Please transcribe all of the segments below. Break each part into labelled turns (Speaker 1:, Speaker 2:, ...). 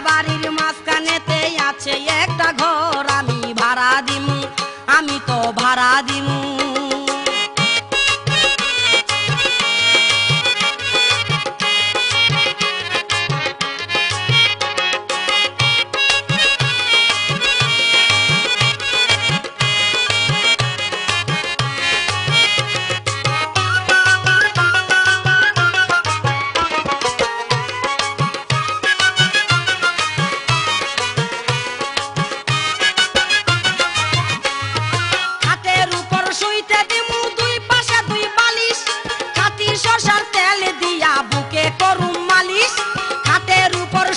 Speaker 1: বাড়ির মাঝখানেতে আছে একটা ঘর, আমি ভাড়া দিমু, আমি তো ভাড়া দিমু।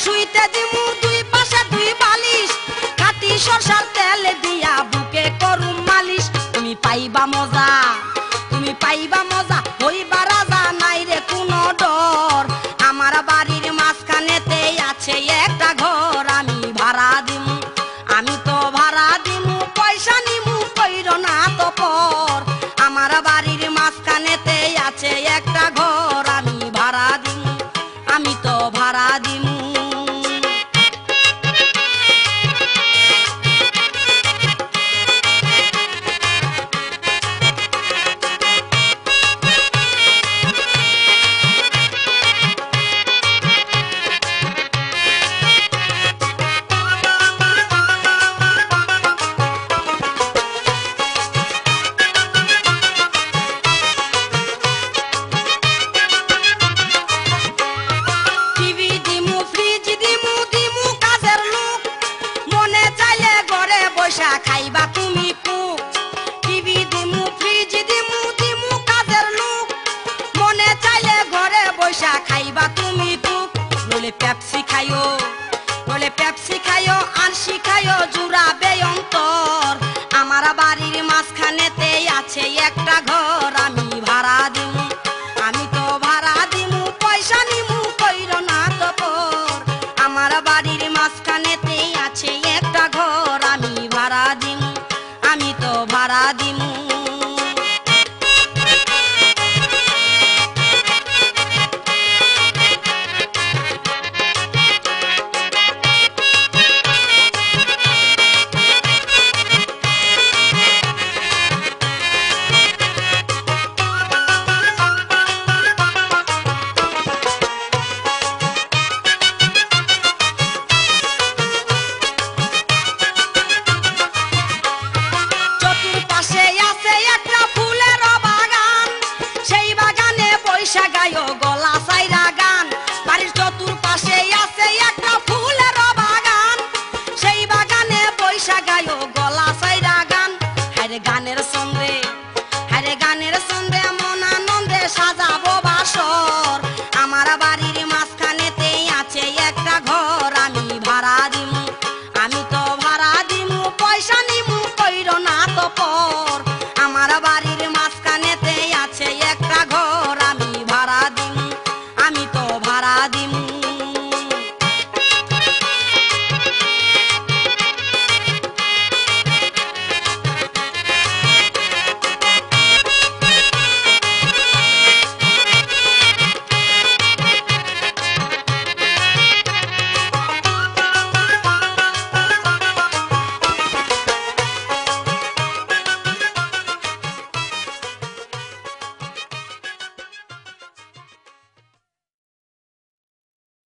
Speaker 1: শুইতে দিমু দুই পাশে দুই বালিশ, খাটি সরষার তেল দিয়া বুকে করুম মালিশ। তুমি পাইবা মজা, তুমি পাইবা মজা, হইবা রাজা, নাই রে কোনো ডর। আমার বাড়ির মাঝখানেতে আছে একটা ঘর, আমি ভাড়া দিমু, আমি তো ভাড়া দিমু, পয়সা নিমু, কইর না তো পর। আমার বাড়ির মাঝখানেতে আছে একটা ঘর, আমি ভাড়া দিমু, আমি তো ভাড়া দিমু। খাইবা তুমি কুক, টিভি দিমু, ফ্রিজ দিমু, দিমু কাজের লোক। মনে চাইলে ঘরে বসা খাইবা তুমি কুক। নলে পেপসি খাইও, নলে পেপসি খাইও, আনসি খাইও, জুড়াবে অন্তর। আমার বাড়ির মাঝখানেতে আছে একটা ঘর, আমি ভাড়া দিমু, আমি তো ভাড়া দিমু, পয়সা নিমু, কইর না তো পর। আমার বাড়ির মাঝখানে